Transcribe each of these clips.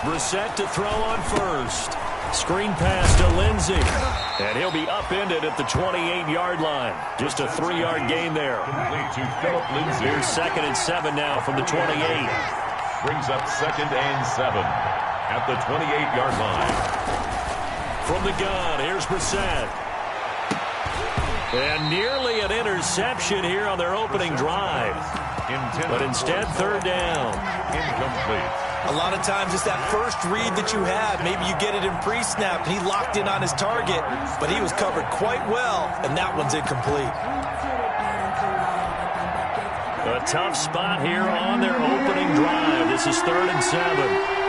Brissett to throw on first. Screen pass to Lindsey. And he'll be upended at the 28-yard line. Just a 3-yard gain there. Here's 2nd and 7 now from the 28. Brings up 2nd and 7 at the 28-yard line. From the gun, here's Brissett. And nearly an interception here on their opening drive. But instead, 3rd down. Incomplete. A lot of times it's that first read that you have. Maybe you get it in pre-snap, and he locked in on his target, but he was covered quite well, and that one's incomplete. A tough spot here on their opening drive. This is 3rd and 7.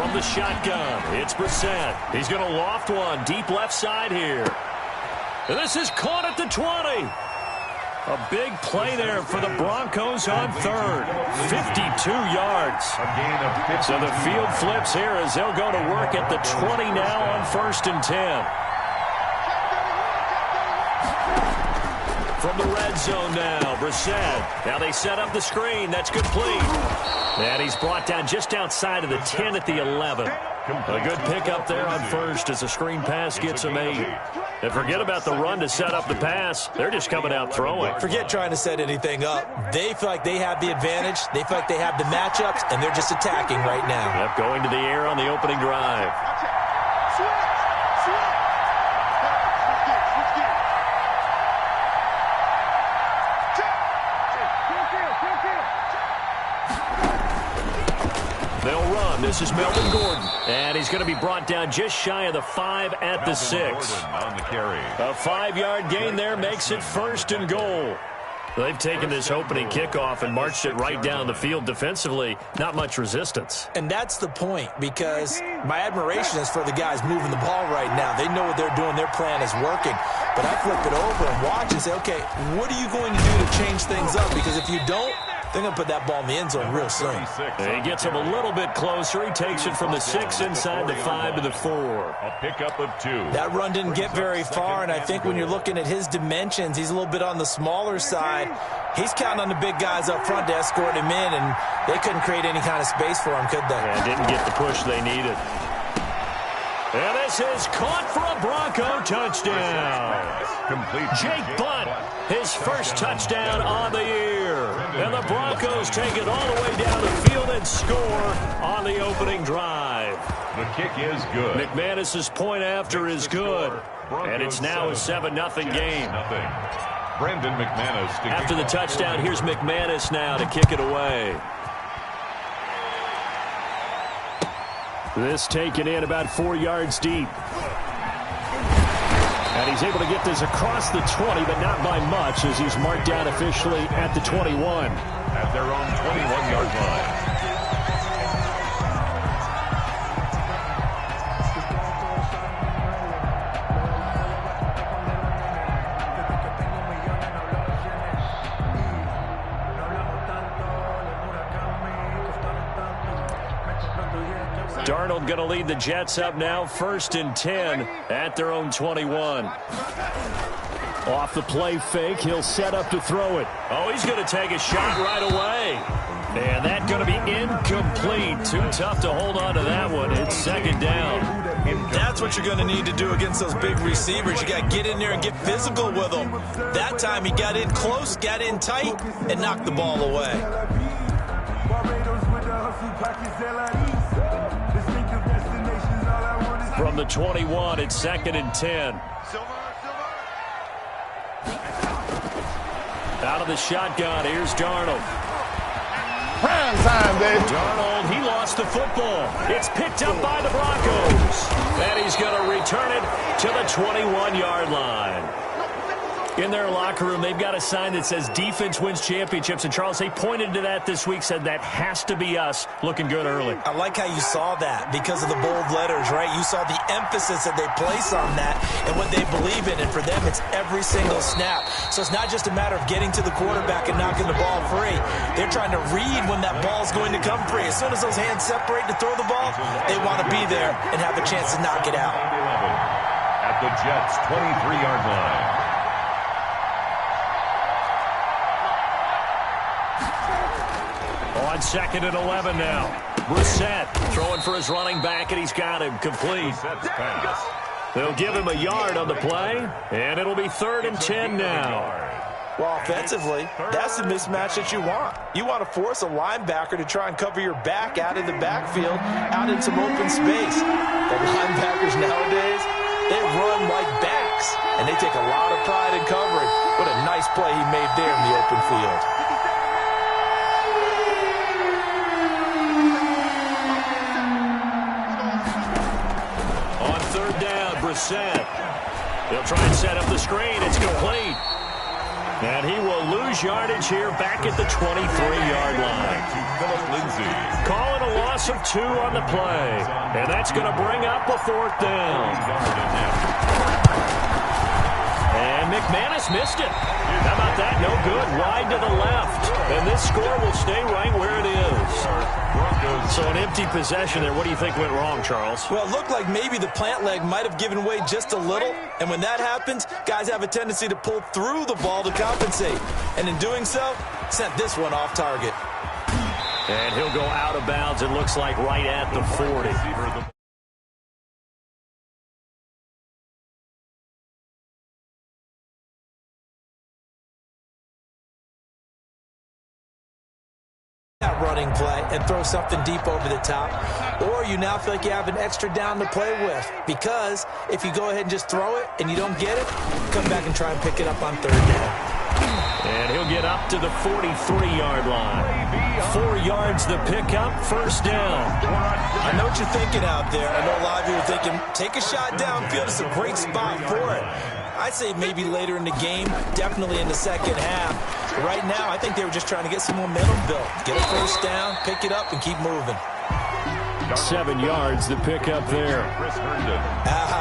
The shotgun. It's Brissett. He's going to loft one deep left side here. And this is caught at the 20. A big play there for the Broncos on 3rd. 52 yards. So the field flips here as they'll go to work at the 20 now on 1st and 10. From the red zone now, Brissett. Now they set up the screen. That's complete. And he's brought down just outside of the 10 at the 11. A good pickup there on 1st as the screen pass gets him 8. And forget about the run to set up the pass. They're just coming out throwing. Forget trying to set anything up. They feel like they have the advantage. They feel like they have the matchups, and they're just attacking right now. Yep, going to the air on the opening drive. They'll run. This is Melvin Gordon. And he's going to be brought down just shy of the 5 at the 6. A 5-yard gain there makes it 1st and goal. They've taken this opening kickoff and marched it right down the field defensively. Not much resistance. And that's the point, because my admiration is for the guys moving the ball right now. They know what they're doing. Their plan is working. But I flip it over and watch and say, okay, what are you going to do to change things up? Because if you don't, they're going to put that ball in the end zone real soon. He gets him a little bit closer. He takes it from the 6 inside the 5 to the 4. A pickup of 2. That run didn't get very far, and I think when you're looking at his dimensions, he's a little bit on the smaller side. He's counting on the big guys up front to escort him in, and they couldn't create any kind of space for him, could they? Yeah, didn't get the push they needed. And this is caught for a Bronco touchdown. Complete. Jake Butt, his first touchdown on the year. And the Broncos take it all the way down the field and score on the opening drive. The kick is good. McManus's point after is good. And it's now a 7-0 game. Brendan McManus. After the touchdown, here's McManus now to kick it away. This taken in about 4 yards deep. And he's able to get this across the 20, but not by much, as he's marked down officially at the 21. At their own 21-yard line. Darnold going to lead the Jets up now, 1st and 10 at their own 21. Off the play fake, he'll set up to throw it. Oh, he's going to take a shot right away. And that's going to be incomplete. Too tough to hold on to that one. It's 2nd down. That's what you're going to need to do against those big receivers. You got to get in there and get physical with them. That time he got in close, got in tight, and knocked the ball away. From the 21, it's 2nd and 10. Out of the shotgun, here's Darnold. Prime time, baby. Darnold, he lost the football. It's picked up by the Broncos. And he's going to return it to the 21-yard line. In their locker room, they've got a sign that says defense wins championships. And, Charles, they pointed to that this week, said that has to be us. Looking good early. I like how you saw that because of the bold letters, right? You saw the emphasis that they place on that and what they believe in. And for them, it's every single snap. So it's not just a matter of getting to the quarterback and knocking the ball free. They're trying to read when that ball's going to come free. As soon as those hands separate to throw the ball, they want to be there and have a chance to knock it out. at the Jets' 23-yard line. On 2nd and 11 now. Brissett throwing for his running back, and he's got him complete. They'll give him a yard on the play, and it'll be 3rd and 10 now. Well, offensively, that's the mismatch that you want. You want to force a linebacker to try and cover your back out of the backfield, out in some open space. The linebackers nowadays, they run like backs, and they take a lot of pride in covering. What a nice play he made there in the open field. On 3rd down, Brissett. He'll try and set up the screen. It's complete. And he will lose yardage here back at the 23-yard line. Calling a loss of 2 on the play. And that's going to bring up a 4th down. And McManus missed it. How about that? No good. Wide to the left. And this score will stay right where it is. So an empty possession there. What do you think went wrong, Charles? Well, it looked like maybe the plant leg might have given way just a little. And when that happens, guys have a tendency to pull through the ball to compensate. And in doing so, sent this one off target. And he'll go out of bounds, it looks like, right at the 40. That running play and throw something deep over the top, or you now feel like you have an extra down to play with, because if you go ahead and just throw it and you don't get it, come back and try and pick it up on 3rd down. And he'll get up to the 43-yard line. 4 yards the pickup, 1st down. I know what you're thinking out there. I know a lot of you are thinking, take a shot downfield. It's a great spot for it. I'd say maybe later in the game, definitely in the second half. But right now, I think they were just trying to get some momentum built. Get a 1st down, pick it up, and keep moving. 7 yards the pickup there.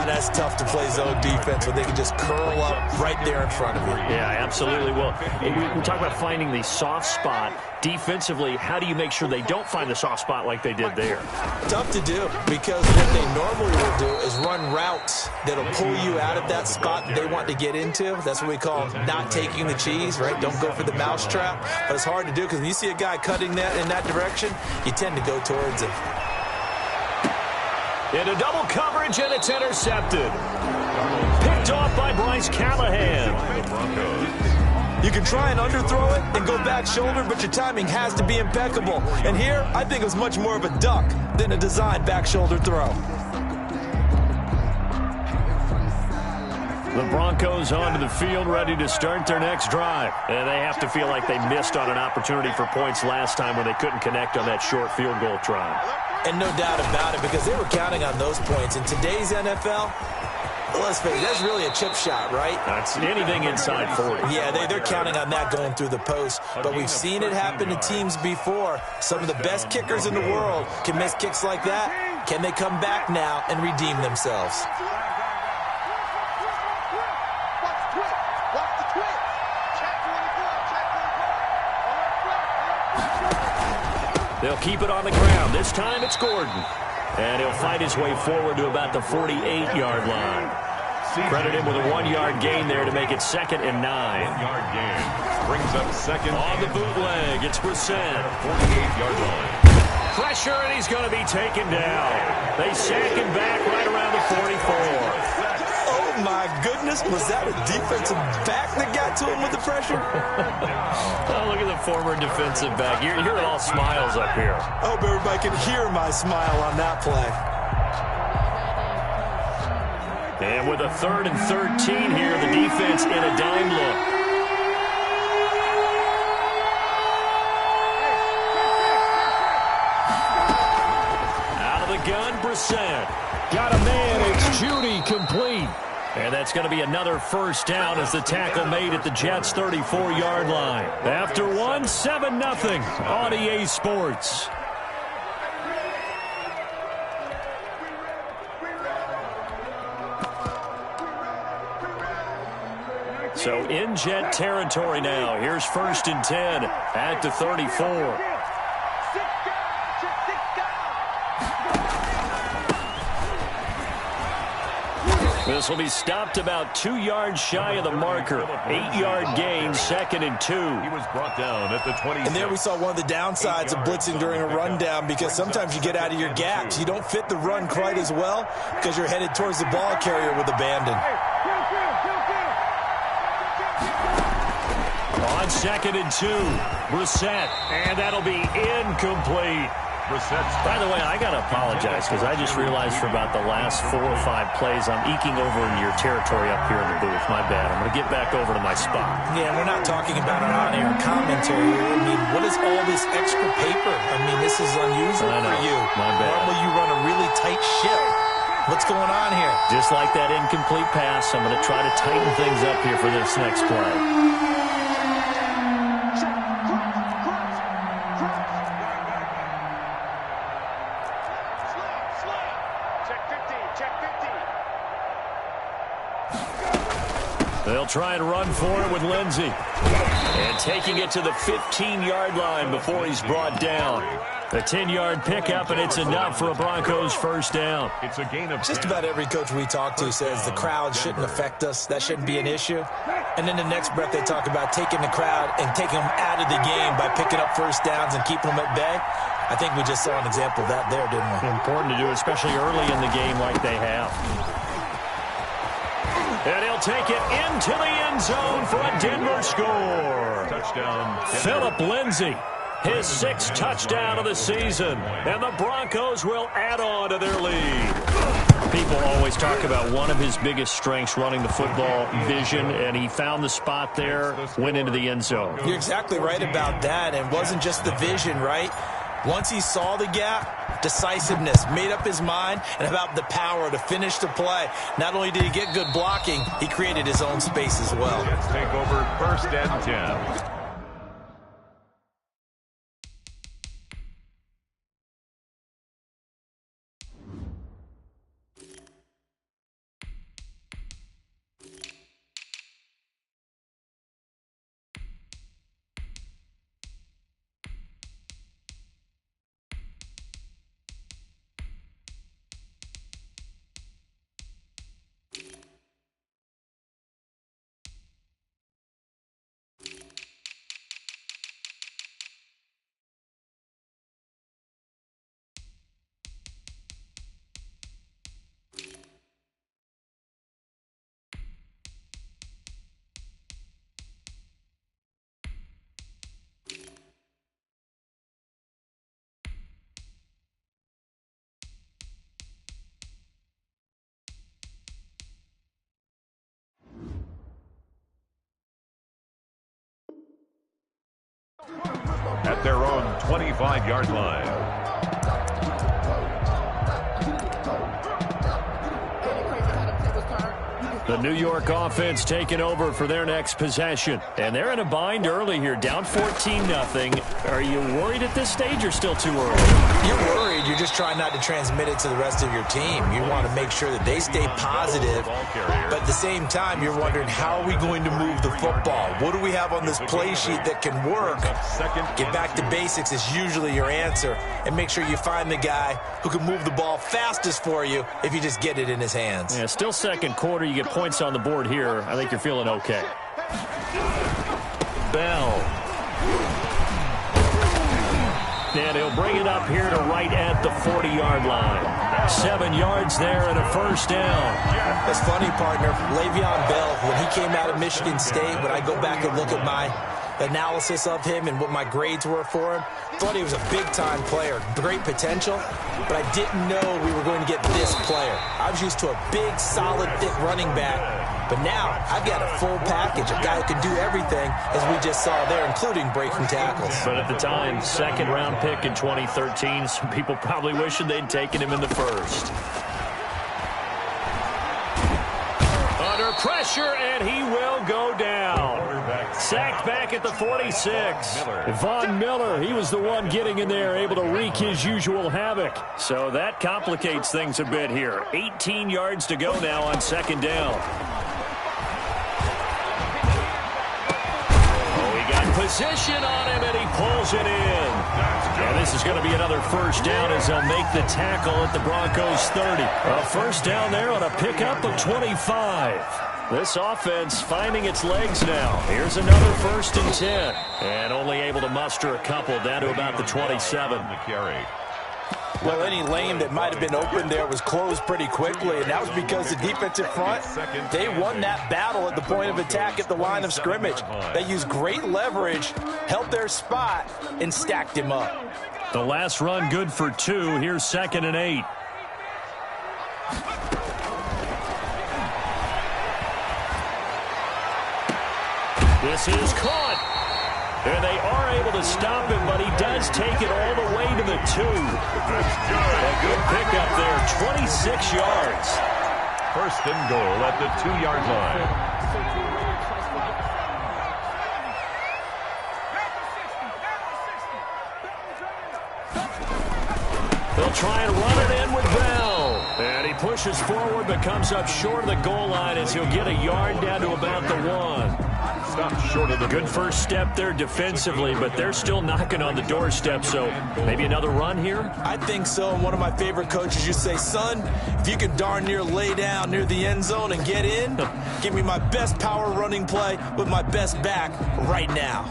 That's tough to play zone defense when they can just curl up right there in front of you. Yeah, absolutely. Well, we talk about finding the soft spot. Defensively, how do you make sure they don't find the soft spot like they did there? Tough to do, because what they normally will do is run routes that'll pull you out of that spot that they want to get into. That's what we call not taking the cheese, right? Don't go for the mousetrap. But it's hard to do, because when you see a guy cutting that in that direction, you tend to go towards him. Into double coverage, and it's intercepted. Picked off by Bryce Callahan. You can try and underthrow it and go back shoulder, but your timing has to be impeccable. And here, I think it was much more of a duck than a designed back shoulder throw. The Broncos onto the field, ready to start their next drive. And they have to feel like they missed on an opportunity for points last time when they couldn't connect on that short field goal try. And no doubt about it, because they were counting on those points. In today's NFL, let's face it, that's really a chip shot, right? That's anything inside 40. Yeah, they're counting on that going through the post. But we've seen it happen to teams before. Some of the best kickers in the world can miss kicks like that. Can they come back now and redeem themselves? They'll keep it on the ground. This time it's Gordon. And he'll fight his way forward to about the 48-yard line. Credit him with a 1-yard gain there to make it 2nd and 9. 1-yard gain. Brings up 2nd. On the bootleg, it's Brissett. 48-yard line. Pressure, and he's going to be taken down. They sack him back right around the 44. Oh, my goodness. Was that a defensive back that got to him with the pressure? Oh, look at the former defensive back. You're all smiles up here. I hope everybody can hear my smile on that play. And with a 3rd and 13 here, the defense in a dime look. Out of the gun, Brissett. Got a man, it's Judy, complete. And that's going to be another 1st down as the tackle made at the Jets' 34-yard line. After 7-0 on EA Sports. So in Jet territory now. Here's 1st and 10 at the 34. This will be stopped about 2 yards shy of the marker. 8-yard gain, 2nd and 2. He was brought down at the 20. And there we saw one of the downsides of blitzing during a rundown, because sometimes you get out of your gaps. You don't fit the run quite as well because you're headed towards the ball carrier with abandon. On 2nd and 2, Brissett, and that'll be incomplete. By the way, I got to apologize because I just realized for about the last 4 or 5 plays I'm eking over into your territory up here in the booth. My bad. I'm going to get back over to my spot. Yeah, we're not talking about an on-air commentary here. I mean, what is all this extra paper? I mean, this is unusual for you. My bad. Normally you run a really tight ship. What's going on here? Just like that incomplete pass, I'm going to try to tighten things up here for this next play. They'll try and run for it with Lindsey. And taking it to the 15-yard line before he's brought down. A 10-yard pickup, and it's enough for a Broncos first down. It's a gain of Just about every coach we talk to says the crowd shouldn't affect us. That shouldn't be an issue. And then the next breath they talk about taking the crowd and taking them out of the game by picking up first downs and keeping them at bay. I think we just saw an example of that there, didn't we? Important to do, especially early in the game like they have. And he'll take it into the end zone for a Denver score. touchdown. Phillip Lindsay, his 6th touchdown of the season. And the Broncos will add on to their lead. People always talk about one of his biggest strengths, running the football, vision, and he found the spot there, went into the end zone. You're exactly right about that, and it wasn't just the vision, right? Once he saw the gap, decisiveness, made up his mind, and about the power to finish the play. Not only did he get good blocking, he created his own space as well. Let's take over 1st and 10. At their own 25-yard line. The New York offense taking over for their next possession. And they're in a bind early here, down 14-0. Are you worried at this stage or still too early? You're worried. You're just trying not to transmit it to the rest of your team. You want to make sure that they stay positive. But at the same time, you're wondering, how are we going to move the football? What do we have on this play sheet that can work? Get back to basics is usually your answer. And make sure you find the guy who can move the ball fastest for you if you just get it in his hands. Yeah, still second quarter. You get points on the board here. I think you're feeling okay. Bell. And he'll bring it up here to right at the 40-yard line. 7 yards there and a first down. That's funny, partner. Le'Veon Bell, when he came out of Michigan State, when I go back and look at my analysis of him and what my grades were for him, thought he was a big-time player, great potential, but I didn't know we were going to get this player. I was used to a big, solid, thick running back, but now I've got a full package, a guy who can do everything, as we just saw there, including breaking tackles. But at the time, 2nd-round pick in 2013, some people probably wishing they'd taken him in the 1st. Under pressure, and he will go down. Sacked back at the 46. Von Miller, he was the one getting in there, able to wreak his usual havoc. So that complicates things a bit here. 18 yards to go now on 2nd down. Oh, he got position on him, and he pulls it in. And And this is going to be another first down as they'll make the tackle at the Broncos 30. A first down there on a pickup of 25. This offense finding its legs now. Here's another 1st and 10. And only able to muster a couple down to about the 27. The carry. Well, any lane that might have been open there was closed pretty quickly, and that was because the defensive front, they won that battle at the point of attack at the line of scrimmage. They used great leverage, held their spot, and stacked him up. The last run good for 2. Here's 2nd and 8. This is caught. And they are able to stop him, but he does take it all the way to the 2. A good pickup there, 26 yards. 1st and goal at the 2-yard line. They'll try and run it in with Bell. And he pushes forward but comes up short of the goal line as he'll get a yard down to about the 1. Stopped short of the good first step there defensively, but they're still knocking on the doorstep, so maybe another run here? I think so. And one of my favorite coaches, you say, son, if you can darn near lay down near the end zone and get in, give me my best power running play with my best back right now.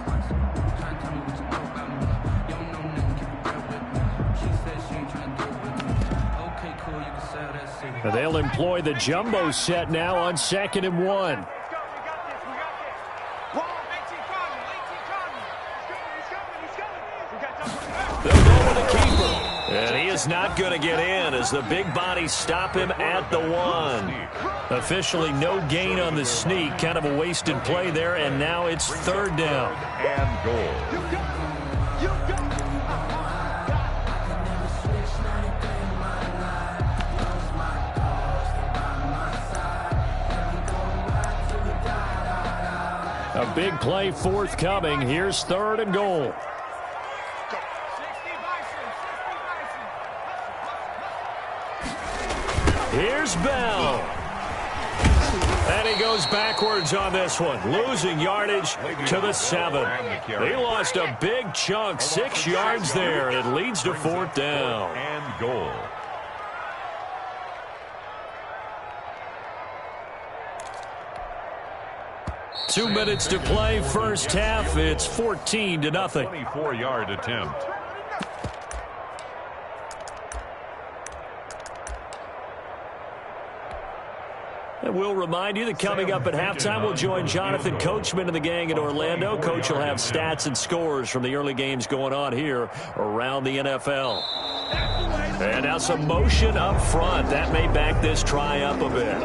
They'll employ the jumbo set now on 2nd and 1. They'll go with the keeper. And he is not going to get in as the big bodies stop him at the 1. Officially no gain on the sneak. Kind of a wasted play there, and now it's 3rd down. And goal. A big play forthcoming. Here's 3rd and goal. Here's Bell. And he goes backwards on this one, losing yardage to the 7. He lost a big chunk, 6 yards there. It leads to 4th down. And goal. Two minutes to play, first half. It's 14-0. 24-yard attempt. And we'll remind you that coming up at halftime, we'll join Jonathan Coachman and the gang in Orlando. Coach will have stats and scores from the early games going on here around the NFL. And now some motion up front. That may back this try up a bit.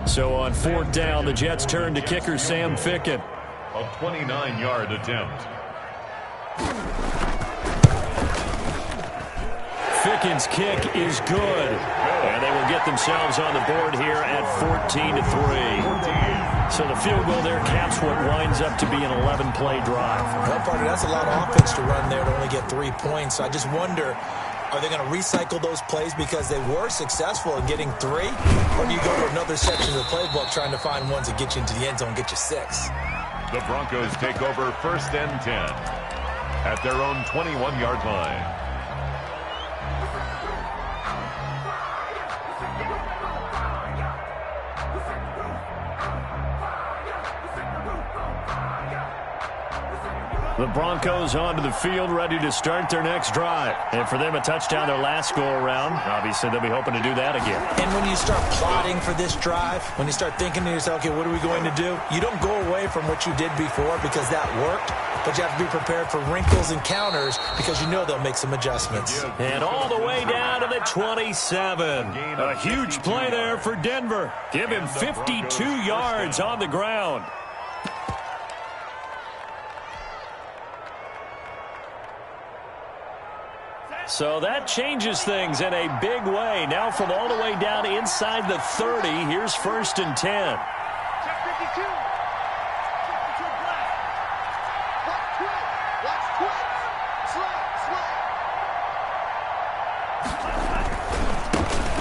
So on 4th down, the Jets turn to kicker Sam Ficken. A 29-yard attempt. Ficken's kick is good. And they will get themselves on the board here at 14-3. So the field goal there caps what winds up to be an 11-play drive. Well, partner, that's a lot of offense to run there to only get 3 points. So I just wonder, are they going to recycle those plays because they were successful in getting 3? Or do you go to another section of the playbook trying to find ones that get you into the end zone and get you 6? The Broncos take over 1st and 10 at their own 21-yard line. The Broncos onto the field, ready to start their next drive. And for them, a touchdown their last go-around. Obviously, they'll be hoping to do that again. And when you start plotting for this drive, when you start thinking to yourself, okay, what are we going to do? You don't go away from what you did before because that worked, but you have to be prepared for wrinkles and counters because you know they'll make some adjustments. And all the way down to the 27. A huge play there for Denver. Give him 52 yards on the ground. So that changes things in a big way. Now from all the way down inside the 30, here's 1st and 10.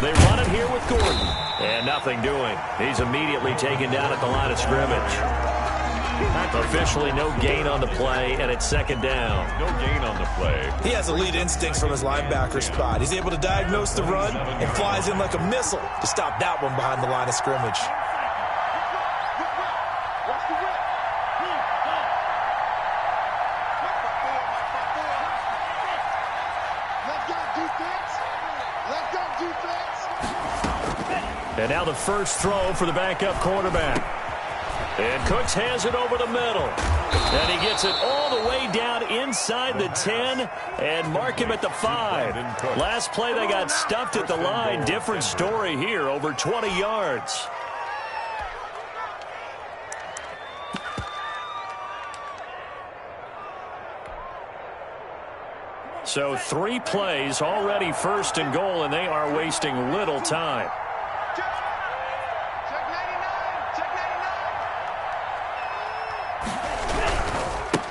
They run it here with Gordon. And nothing doing. He's immediately taken down at the line of scrimmage. Officially no gain on the play, and it's second down. No gain on the play. He has elite instincts from his linebacker spot. He's able to diagnose the run and flies in like a missile to stop that one behind the line of scrimmage. And now the first throw for the backup quarterback. And Cooks has it over the middle. And he gets it all the way down inside the 10 and mark him at the 5. Last play they got stuffed at the line. Different story here, over 20 yards. So 3 plays, already first and goal, and they are wasting little time.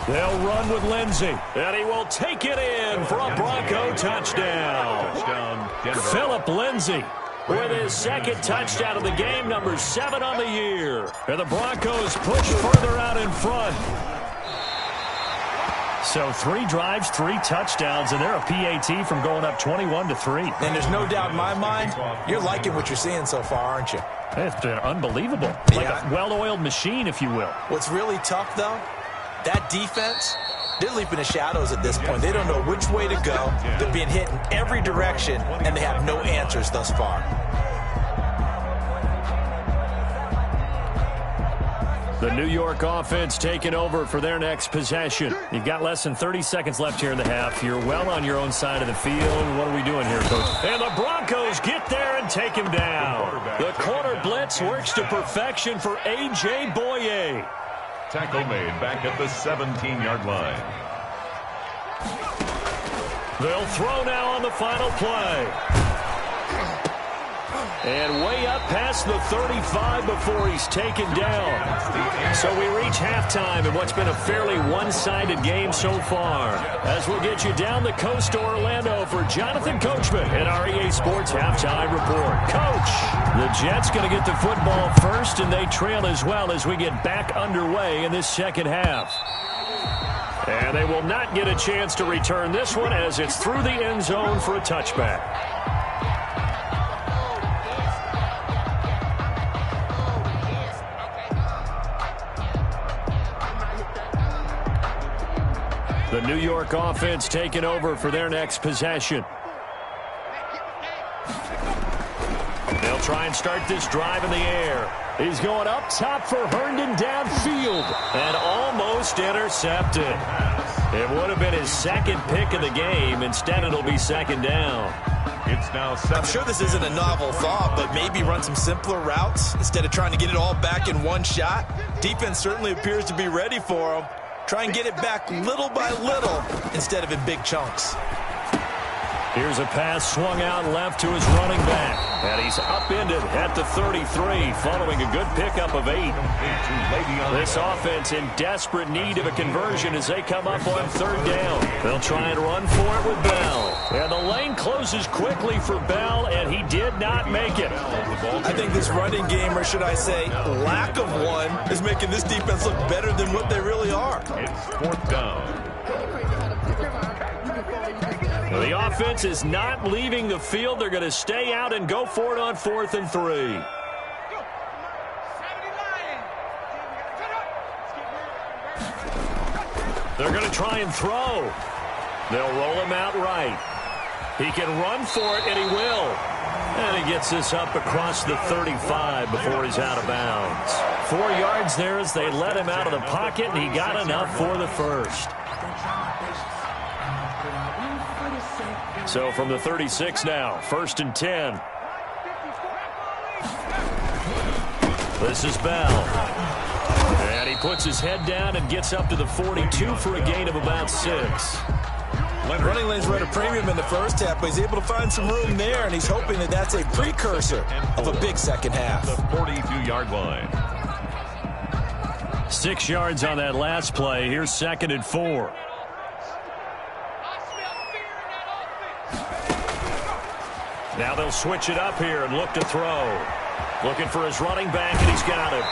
They'll run with Lindsey, and he will take it in for a Bronco touchdown. Philip Lindsey with his second touchdown of the game, number 7 on the year. And the Broncos push further out in front. So 3 drives, 3 touchdowns, and they're a PAT from going up 21-3. And there's no doubt in my mind, you're liking what you're seeing so far, aren't you? It's been unbelievable. Like a well-oiled machine, if you will. What's really tough, though, that defense, they're leaping the shadows at this point. They don't know which way to go. They're being hit in every direction, and they have no answers thus far. The New York offense taking over for their next possession. You've got less than 30 seconds left here in the half. You're well on your own side of the field. What are we doing here, Coach? And the Broncos get there and take him down. The corner blitz works to perfection for A.J. Boye. Tackle made back at the 17-yard line. They'll throw now on the final play. And way up past the 35 before he's taken down. So we reach halftime in what's been a fairly one-sided game so far. As we'll get you down the coast to Orlando for Jonathan Coachman at our EA Sports Halftime Report. Coach, the Jets going to get the football first, and they trail as well as we get back underway in this second half. And they will not get a chance to return this one as it's through the end zone for a touchback. The New York offense taking over for their next possession. They'll try and start this drive in the air. He's going up top for Herndon downfield and almost intercepted. It would have been his second pick of the game. Instead, it'll be second down. It's now 7. I'm sure this isn't a novel thought, but maybe run some simpler routes instead of trying to get it all back in one shot. Defense certainly appears to be ready for him. Try and get it back little by little instead of in big chunks. Here's a pass swung out left to his running back. And he's upended at the 33 following a good pickup of 8. This offense in desperate need of a conversion as they come up on third down. They'll try and run for it with Bell. And the lane closes quickly for Bell, and he did not make it. I think this running game, or should I say lack of one, is making this defense look better than what they really are. It's 4th down. The offense is not leaving the field. They're going to stay out and go for it on 4th and 3. They're going to try and throw. They'll roll him out right. He can run for it, and he will. And he gets this up across the 35 before he's out of bounds. 4 yards there as they let him out of the pocket, and he got enough for the first. So from the 36 now, 1st and 10. This is Bell. And he puts his head down and gets up to the 42 for a gain of about 6. Running lanes were at a premium in the first half, but he's able to find some room there, and he's hoping that that's a precursor of a big second half. The 42-yard line. 6 yards on that last play. Here's 2nd and 4. Now they'll switch it up here and look to throw. Looking for his running back, and he's got it.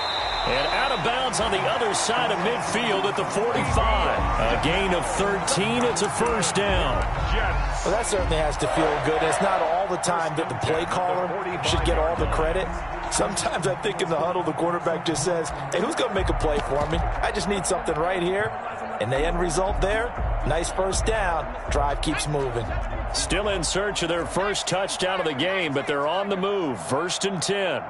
And out of bounds on the other side of midfield at the 45. A gain of 13. It's a first down. Well, that certainly has to feel good. It's not all the time that the play caller should get all the credit. Sometimes I think in the huddle, the quarterback just says, hey, who's going to make a play for me? I just need something right here. And the end result there, nice first down. Drive keeps moving. Still in search of their first touchdown of the game, but they're on the move. 1st and 10.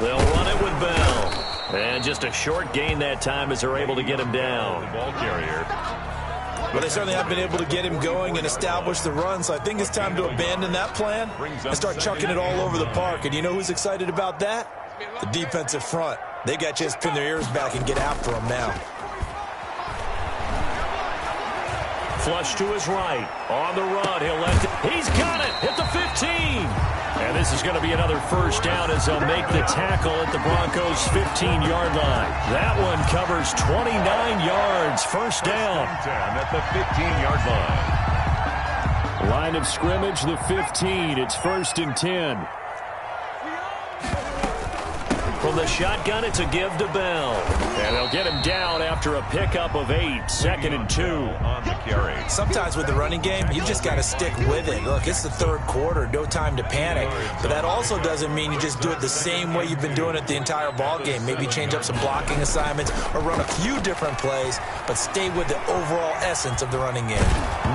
They'll run it with Bell. And just a short gain that time as they're able to get him down. The ball carrier. Well, they certainly have been able to get him going and establish the run, so I think it's time to abandon that plan and start chucking it all over the park. And you know who's excited about that? The defensive front. They got a chance to pin their ears back and get after him now. Flush to his right. On the run. He'll let it. He's got it at the 15. And this is going to be another first down as they'll make the tackle at the Broncos' 15-yard line. That one covers 29 yards. First down. At the 15-yard line. Line of scrimmage, the 15. It's 1st and 10. From the shotgun, it's a give to Bell. And they'll get him down after a pickup of 8. 2nd and 2. On the carry. Sometimes with the running game, you just got to stick with it. Look, it's the 3rd quarter, no time to panic. But that also doesn't mean you just do it the same way you've been doing it the entire ball game. Maybe change up some blocking assignments or run a few different plays, but stay with the overall essence of the running game.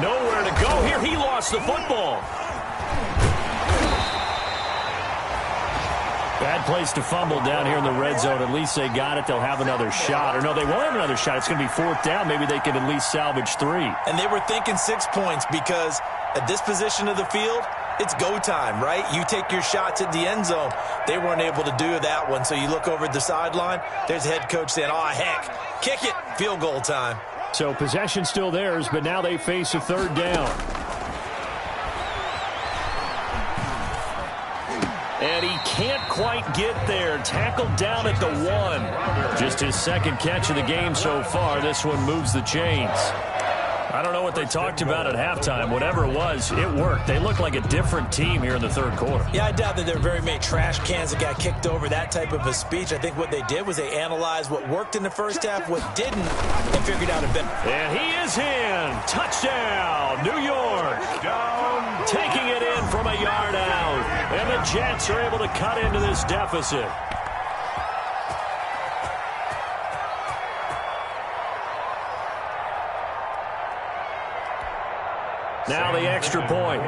Nowhere to go here. He lost the football. Bad place to fumble down here in the red zone. At least they got it. They'll have another shot. Or no, they won't have another shot. It's going to be 4th down. Maybe they can at least salvage 3. And they were thinking 6 points because at this position of the field, it's go time, right? You take your shots at the end zone. They weren't able to do that one. So you look over at the sideline. There's the head coach saying, oh, heck, kick it. Field goal time. So possession still theirs, but now they face a 3rd down. And he can't quite get there. Tackled down at the 1. Just his 2nd catch of the game so far. This one moves the chains. I don't know what they talked about at halftime. Whatever it was, it worked. They look like a different team here in the 3rd quarter. Yeah, I doubt that there are very many trash cans that got kicked over, that type of a speech. I think what they did was they analyzed what worked in the first half, what didn't, and figured out a bit. And he is in. Touchdown, New York. Down. Taking it in from a yard out. And the Jets are able to cut into this deficit. Now the extra point.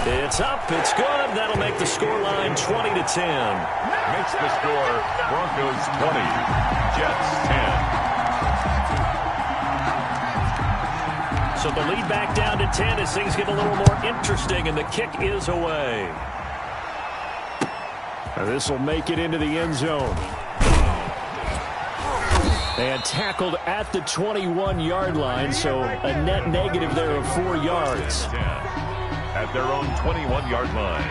It's up. It's good. That'll make the scoreline 20-10. Makes the score Broncos 20, Jets 10. So the lead back down to 10 as things get a little more interesting, and the kick is away. This will make it into the end zone. And tackled at the 21-yard line, so a net negative there of 4 yards. At their own 21-yard line.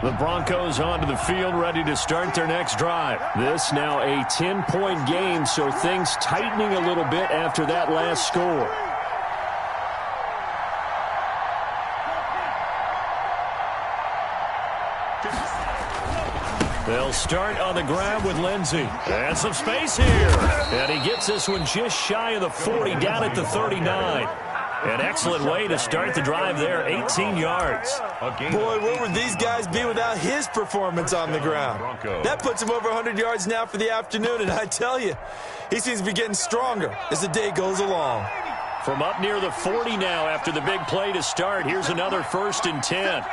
The Broncos onto the field, ready to start their next drive. This now a 10-point game, so things tightening a little bit after that last score. They'll start on the ground with Lindsey. And some space here. And he gets this one just shy of the 40, down at the 39. An excellent way to start the drive there, 18 yards. Boy, where would these guys be without his performance on the ground? That puts him over 100 yards now for the afternoon, and I tell you, he seems to be getting stronger as the day goes along. From up near the 40 now after the big play to start, here's another 1st and 10.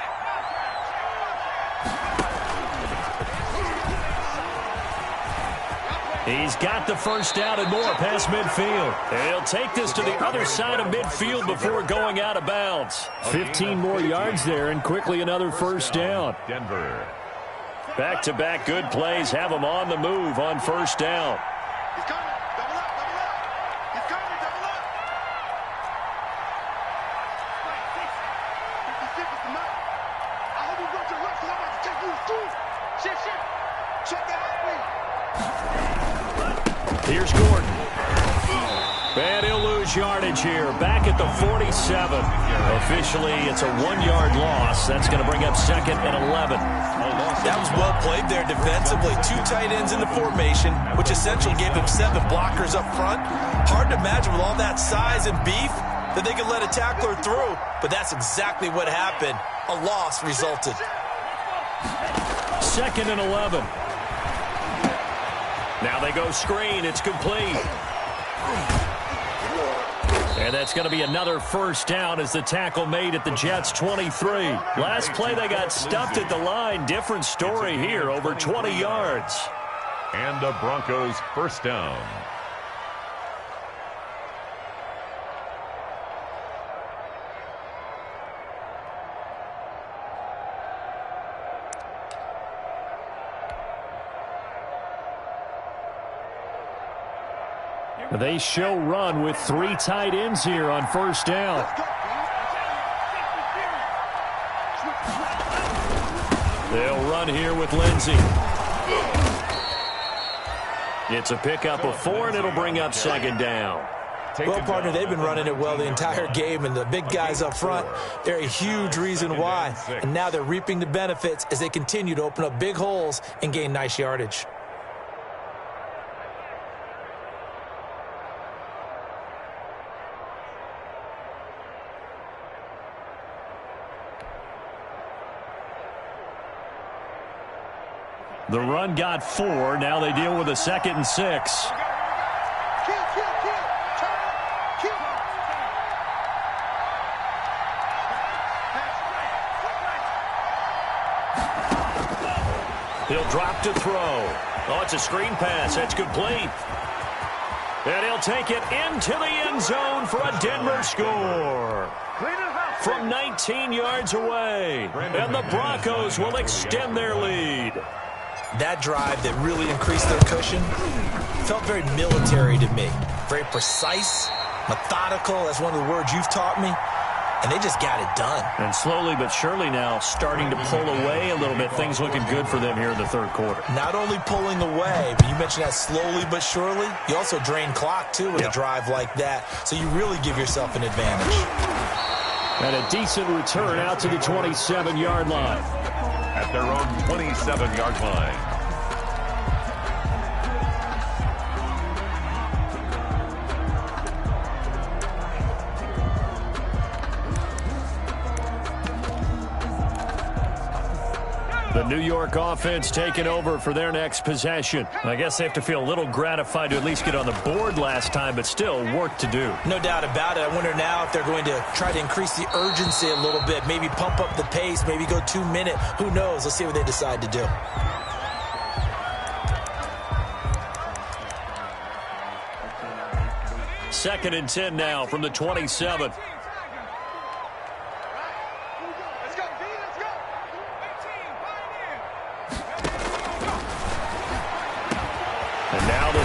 He's got the first down and more past midfield. And he'll take this to the other side of midfield before going out of bounds. 15 more yards there, and quickly another first down. Denver. Back-to-back good plays have him on the move on first down. Here's Gordon. And he'll lose yardage here. Back at the 47. Officially, it's a 1-yard loss. That's going to bring up second and 11. That was well played there defensively. 2 tight ends in the formation, which essentially gave him 7 blockers up front. Hard to imagine with all that size and beef that they could let a tackler through. But that's exactly what happened. A loss resulted. Second and 11. Now they go screen. It's complete. And that's going to be another first down as the tackle made at the Jets' 23. Last play they got stuffed at the line. Different story here, over 20 yards. And a Broncos first down. They show run with 3 tight ends here on first down. They'll run here with Lindsey. It's a pickup of 4, and it'll bring up second down. Well, partner, they've been running it well the entire game, and the big guys up front, they're a huge reason why. And now they're reaping the benefits as they continue to open up big holes and gain nice yardage. The run got 4. Now they deal with a 2nd and 6. He'll drop to throw. Oh, it's a screen pass. That's complete. And he'll take it into the end zone for a Denver score. From 19 yards away. And the Broncos will extend their lead. That drive that really increased their cushion felt very military to me. Very precise, methodical. That's one of the words you've taught me. And they just got it done. And slowly but surely now starting to pull away a little bit. Things looking good for them here in the third quarter. Not only pulling away, but you mentioned that slowly but surely. You also drain clock, too, with a drive like that. So you really give yourself an advantage. And a decent return out to the 27-yard line. At their own 27-yard line. The New York offense taking over for their next possession. I guess they have to feel a little gratified to at least get on the board last time, but still work to do. No doubt about it. I wonder now if they're going to try to increase the urgency a little bit, maybe pump up the pace, maybe go 2-minute. Who knows? Let's see what they decide to do. Second and 10 now from the 27.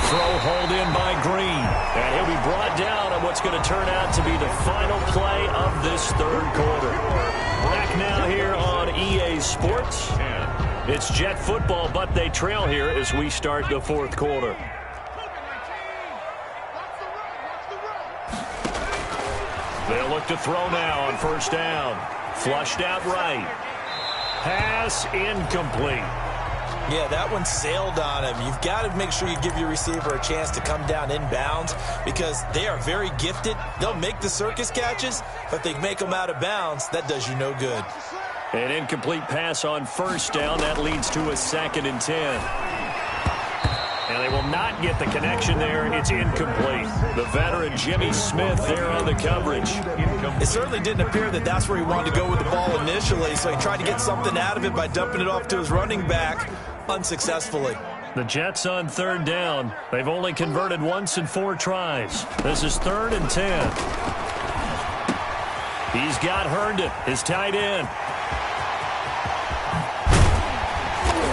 Throw hauled in by Green. And he'll be brought down on what's going to turn out to be the final play of this third quarter. Back now here on EA Sports. It's Jet football, but they trail here as we start the fourth quarter. They'll look to throw now on first down. Flushed out right. Pass incomplete. Yeah, that one sailed on him. You've got to make sure you give your receiver a chance to come down inbounds because they are very gifted. They'll make the circus catches, but if they make them out of bounds, that does you no good. An incomplete pass on first down. That leads to a 2nd and 10. And they will not get the connection there. It's incomplete. The veteran Jimmy Smith there on the coverage. It certainly didn't appear that that's where he wanted to go with the ball initially, so he tried to get something out of it by dumping it off to his running back unsuccessfully. The Jets on third down. They've only converted once in 4 tries. This is 3rd and 10. He's got Herndon, his tight end.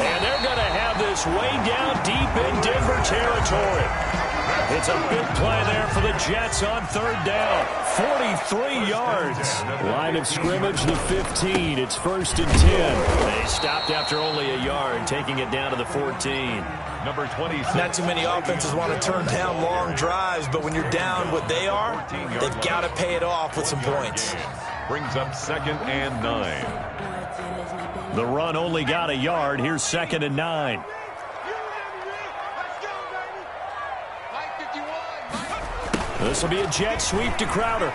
And they're going to have this way down deep in Denver territory. It's a big play there for the Jets on third down. 43 yards. Line of scrimmage, the 15. It's 1st and 10. They stopped after only a yard, taking it down to the 14. Number 26. Not too many offenses want to turn down long drives, but when you're down what they are, they've got to pay it off with some points. Brings up 2nd and 9. The run only got a yard. Here's 2nd and 9. This will be a jet sweep to Crowder.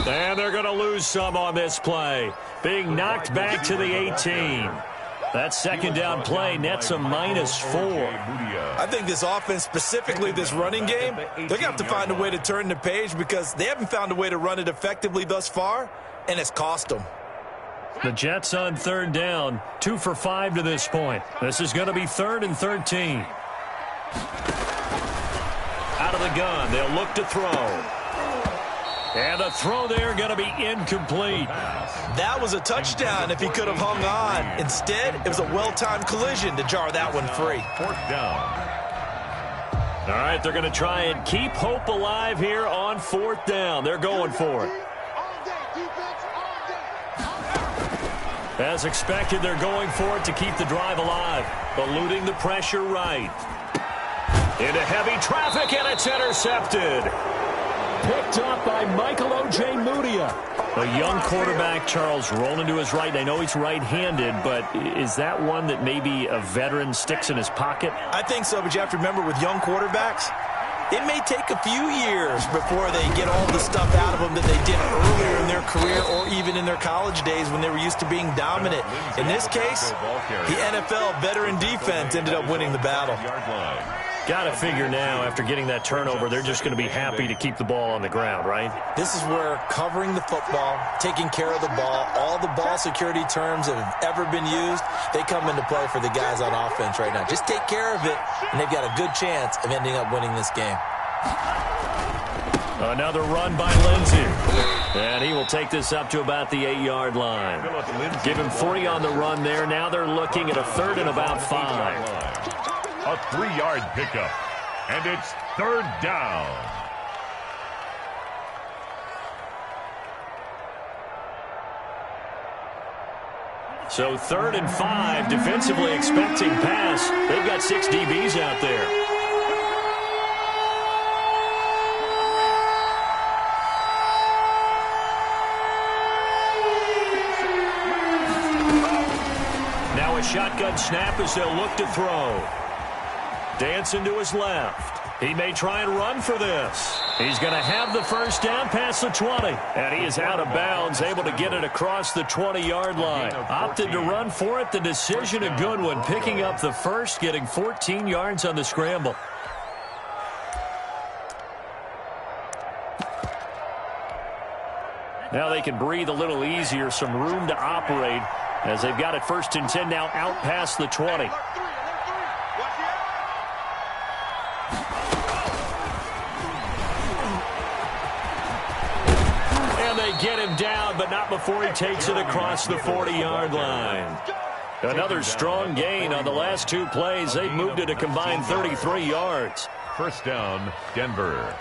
And they're going to lose some on this play. Being knocked back to the 18. That 2nd down play nets a -4. I think this offense, specifically this running game, they're going to have to find a way to turn the page because they haven't found a way to run it effectively thus far, and it's cost them. The Jets on third down, 2 for 5 to this point. This is going to be 3rd and 13. Out of the gun, they'll look to throw. And the throw there going to be incomplete. That was a touchdown if he could have hung on. Instead, it was a well-timed collision to jar that one free. 4th down. All right, they're going to try and keep hope alive here on 4th down. They're going for it. As expected, they're going for it to keep the drive alive. Eluding the pressure right. Into heavy traffic, and it's intercepted. Picked up by Michael O.J. Mudia. A young quarterback, Charles, rolling to his right. I know he's right-handed, but is that one that maybe a veteran sticks in his pocket? I think so, but you have to remember with young quarterbacks, it may take a few years before they get all the stuff out of them that they did earlier in their career or even in their college days when they were used to being dominant. In this case, the NFL veteran defense ended up winning the battle. Got to figure now, after getting that turnover, they're just going to be happy to keep the ball on the ground, right? This is where covering the football, taking care of the ball, all the ball security terms that have ever been used, they come into play for the guys on offense right now. Just take care of it, and they've got a good chance of ending up winning this game. Another run by Lindsey. And he will take this up to about the 8-yard line. Give him 3 on the run there. Now they're looking at a 3rd and about 5. A 3-yard pickup. And it's 3rd down. So 3rd and 5, defensively expecting pass. They've got 6 DBs out there. Now a shotgun snap as they'll look to throw. Dancing to his left. He may try and run for this. He's going to have the 1st down past the 20. And he is out of bounds, able to get it across the 20-yard line. Opted to run for it. The decision a good one. Picking up the 1st, getting 14 yards on the scramble. Now they can breathe a little easier. Some room to operate as they've got it 1st and 10 now out past the 20. Get him down, but not before he takes it across the 40-yard line. Another strong gain on the last 2 plays. They've moved it a combined 33 yards. 1st down, Denver.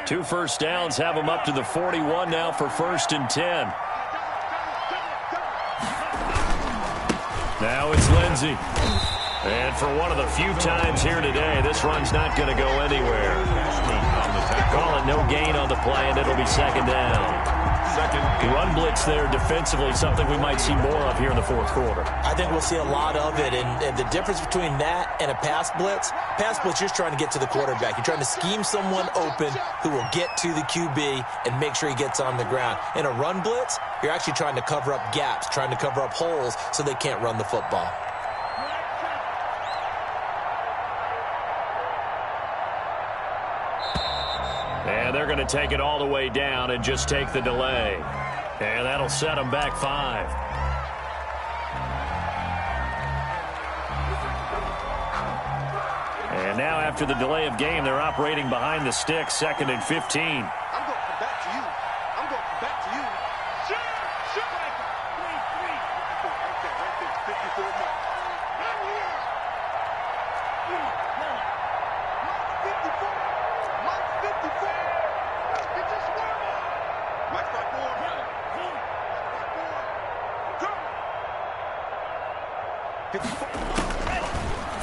Two 1st downs have them up to the 41 now for 1st and 10. Now it's Lindsey. And for one of the few times here today, this run's not going to go anywhere. Call it no gain on the play, and it'll be 2nd down. Run blitz there defensively, something we might see more of here in the 4th quarter. I think we'll see a lot of it, and the difference between that and a pass blitz, you're just trying to get to the quarterback. You're trying to scheme someone open who will get to the QB and make sure he gets on the ground. In a run blitz, you're actually trying to cover up gaps, trying to cover up holes so they can't run the football. And they're going to take it all the way down and just take the delay. And that'll set them back 5. And now after the delay of game, they're operating behind the sticks, 2nd and 15. I'm going to come back to you. I'm going to come back to you. Sure. Right there. 54 more. Right here. 54. Get your swerve on. Mike strike forward.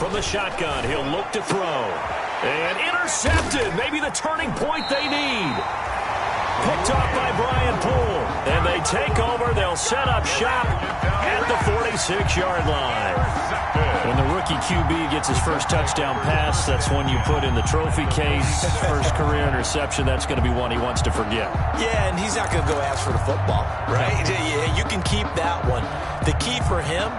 From the shotgun, he'll look to throw. And intercepted. Maybe the turning point they need. Picked off by Brian Poole. And they take over. They'll set up shop at the 46-yard line. When the rookie QB gets his first touchdown pass, that's one you put in the trophy case. First career interception, that's going to be one he wants to forget. Yeah, and he's not going to go ask for the football, right? Yeah, you can keep that one. The key for him,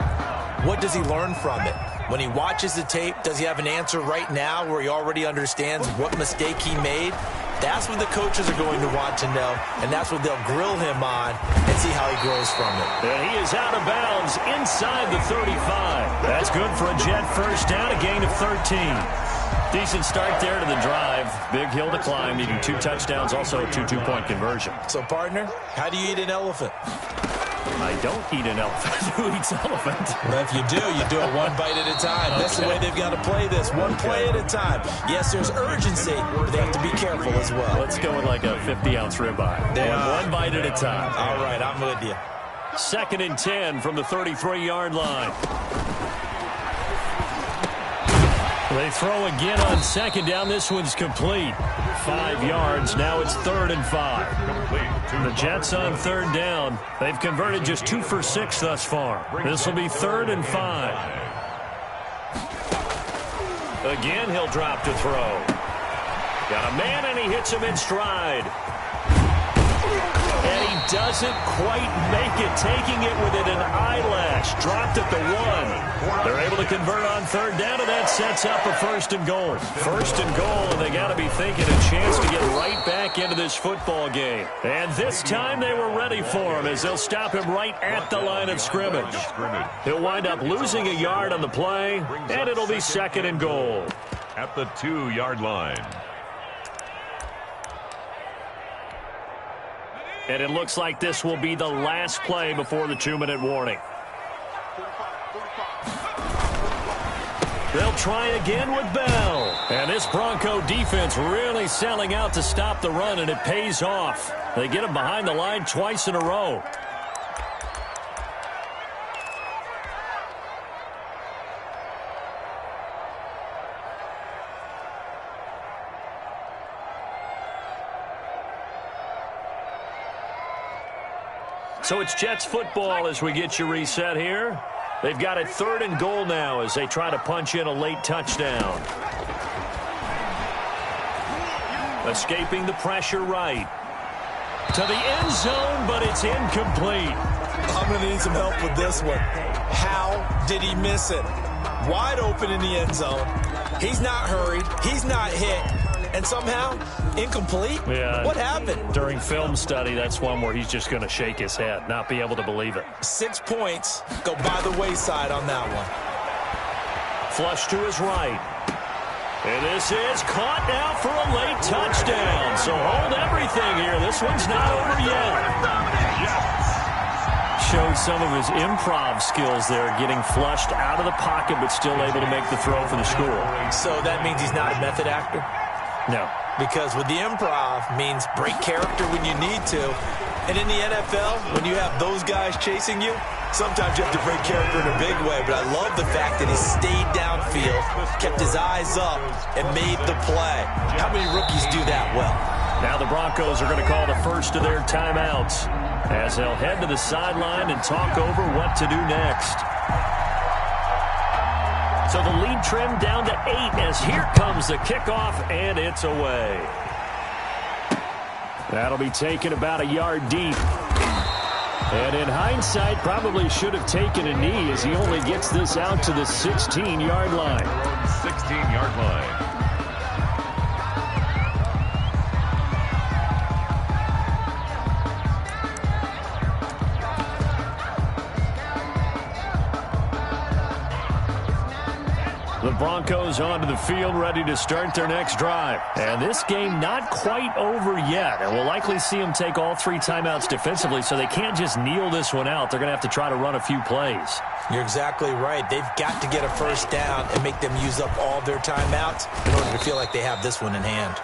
what does he learn from it? When he watches the tape, does he have an answer right now where he already understands what mistake he made? That's what the coaches are going to want to know, and that's what they'll grill him on and see how he grows from it. And he is out of bounds inside the 35. That's good for a Jet first down, a gain of 13. Decent start there to the drive. Big hill to climb, needing 2 touchdowns, also a 2 two-point conversion. So, partner, how do you eat an elephant? I don't eat an elephant. Who eats elephant? Well, if you do it one bite at a time. That's the way they've got to play this, one play at a time. Yes, there's urgency, but they have to be careful as well. Let's go with like a 50-ounce ribeye. One bite at a time. All right, I'm with you. 2nd and 10 from the 33-yard line. They throw again on 2nd down. This one's complete. 5 yards. Now it's 3rd and 5. The Jets on 3rd down. They've converted just 2 for 6 thus far. This will be 3rd and 5. Again, he'll drop to throw. Got a man, and he hits him in stride. And he doesn't quite make it, taking it within an eyelash. Dropped at the 1. They're able to convert on 3rd down, and that sets up a 1st and goal. 1st and goal, and they got to be thinking a chance to get right back into this football game. And this time they were ready for him as they'll stop him right at the line of scrimmage. He'll wind up losing a yard on the play, and it'll be 2nd and goal. At the 2-yard line. And it looks like this will be the last play before the 2-minute warning. They'll try again with Bell. And this Bronco defense really selling out to stop the run, and it pays off. They get him behind the line twice in a row. So it's Jets football as we get you reset here. They've got it 3rd and goal now as they try to punch in a late touchdown. Escaping the pressure right. To the end zone, but it's incomplete. I'm going to need some help with this one. How did he miss it? Wide open in the end zone. He's not hurried. He's not hit. And somehow, incomplete? Yeah. What happened? During film study, that's one where he's just going to shake his head, not be able to believe it. 6 points go by the wayside on that one. Flush to his right. And this is caught now for a late touchdown. So hold everything here. This one's not over yet. Showed some of his improv skills there, getting flushed out of the pocket, but still able to make the throw for the score. So that means he's not a method actor? No. Because with the improv means break character when you need to. And in the NFL, when you have those guys chasing you, sometimes you have to break character in a big way. But I love the fact that he stayed downfield, kept his eyes up, and made the play. How many rookies do that well? Now the Broncos are going to call the first of their timeouts as they'll head to the sideline and talk over what to do next. So the lead trimmed down to 8 as here comes the kickoff, and it's away. That'll be taken about a yard deep. And in hindsight, probably should have taken a knee as he only gets this out to the 16-yard line. 16-yard line. The Broncos onto the field, ready to start their next drive. And this game not quite over yet. And we'll likely see them take all 3 timeouts defensively, so they can't just kneel this one out. They're going to have to try to run a few plays. You're exactly right. They've got to get a first down and make them use up all their timeouts in order to feel like they have this one in hand.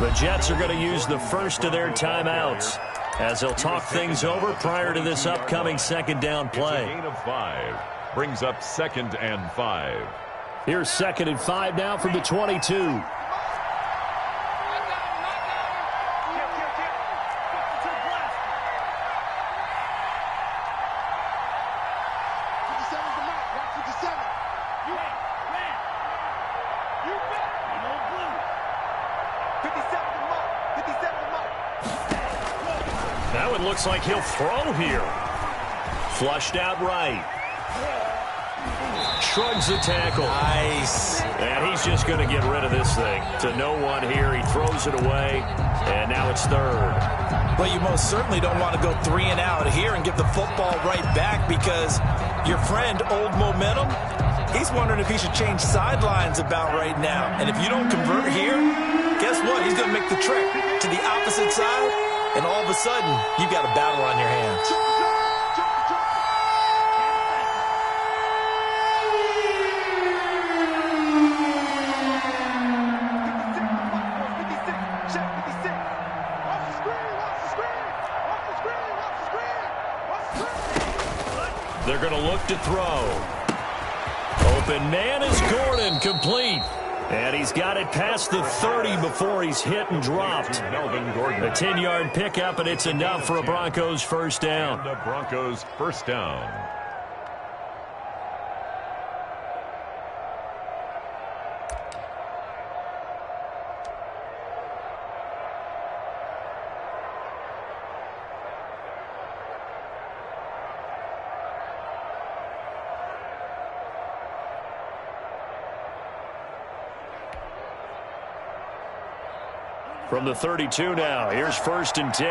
The Jets are going to use the first of their timeouts as they'll talk things over prior to this upcoming second down play. It's a gain of 5. Brings up 2nd and 5. Here's 2nd and 5 now from the 22. Now it looks like he'll throw here. Flushed out right. Shrugs the tackle. Nice. And he's just going to get rid of this thing. To no one here. He throws it away. And now it's 3rd. Well, you most certainly don't want to go 3 and out here and give the football right back, because your friend, Old Momentum, he's wondering if he should change sidelines about right now. And if you don't convert here, guess what? He's going to make the trek to the opposite side, and all of a sudden, you've got a battle on your hands. They're going to look to throw. Open man is Gordon, complete. And he's got it past the 30 before he's hit and dropped. Melvin Gordon. A 10-yard pickup, and it's enough for a Broncos first down. And a Broncos first down. From the 32 now, here's 1st and 10.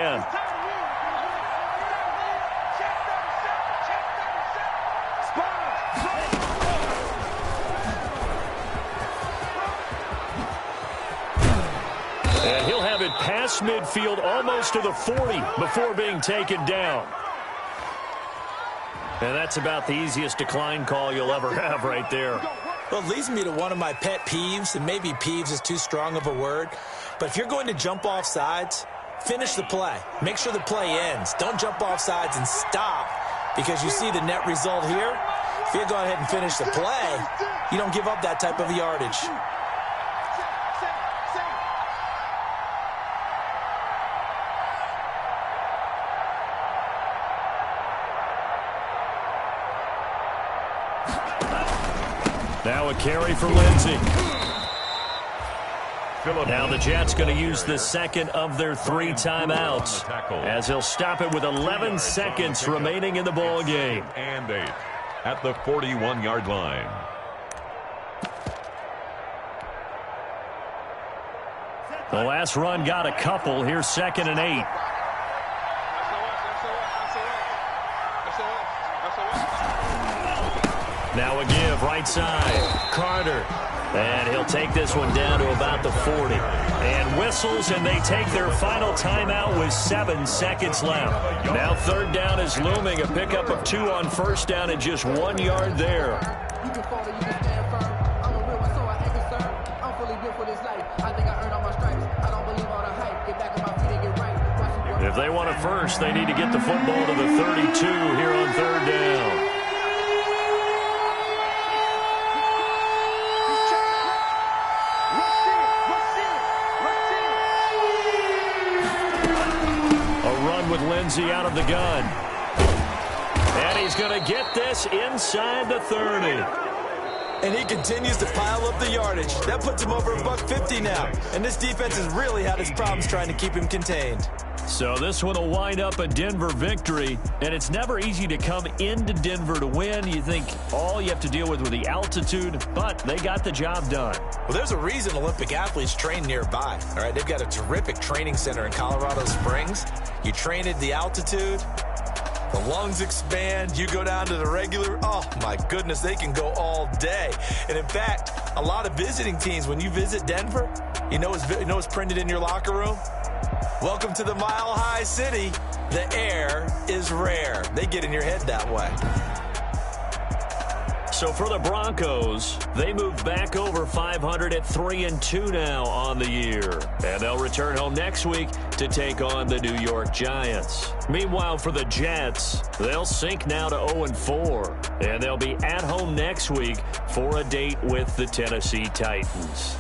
And he'll have it past midfield, almost to the 40, before being taken down. And that's about the easiest decline call you'll ever have right there. Well, it leads me to one of my pet peeves, and maybe peeves is too strong of a word, but if you're going to jump off sides, finish the play. Make sure the play ends. Don't jump off sides and stop, because you see the net result here. If you go ahead and finish the play, you don't give up that type of yardage. Now a carry for Lindsey. Now the Jets going to use the second of their 3 timeouts, as he'll stop it with 11 seconds remaining in the ball game. And 8 at the 41-yard line. The last run got a couple. Here's 2nd and 8. Now a give, right side. Carter. And he'll take this one down to about the 40. And whistles, and they take their final timeout with 7 seconds left. Now 3rd down is looming. A pickup of 2 on 1st down and just 1 yard there. You can fall or you can stand firm. I'm a real one, so I ain't concerned. I'm fully built for this life. I think I earned all my stripes. I don't believe all the hype. Get back on my feet and get right. If they want it first, they need to get the football to the 32 here on 3rd down. With Lindsey out of the gun. And he's going to get this inside the 30. And he continues to pile up the yardage. That puts him over $150 now. And this defense has really had its problems trying to keep him contained. So this one will wind up a Denver victory. And it's never easy to come into Denver to win. You think all you have to deal with the altitude, but they got the job done. Well, there's a reason Olympic athletes train nearby. All right, they've got a terrific training center in Colorado Springs. You train at the altitude, The lungs expand. You go down to the regular. Oh, my goodness, they can go all day. And, in fact, a lot of visiting teams, when you visit Denver, you know what's printed in your locker room? Welcome to the Mile High City. The air is rare. They get in your head that way. So for the Broncos, they move back over 500 at 3-2 now on the year. And they'll return home next week to take on the New York Giants. Meanwhile, for the Jets, they'll sink now to 0-4. And they'll be at home next week for a date with the Tennessee Titans.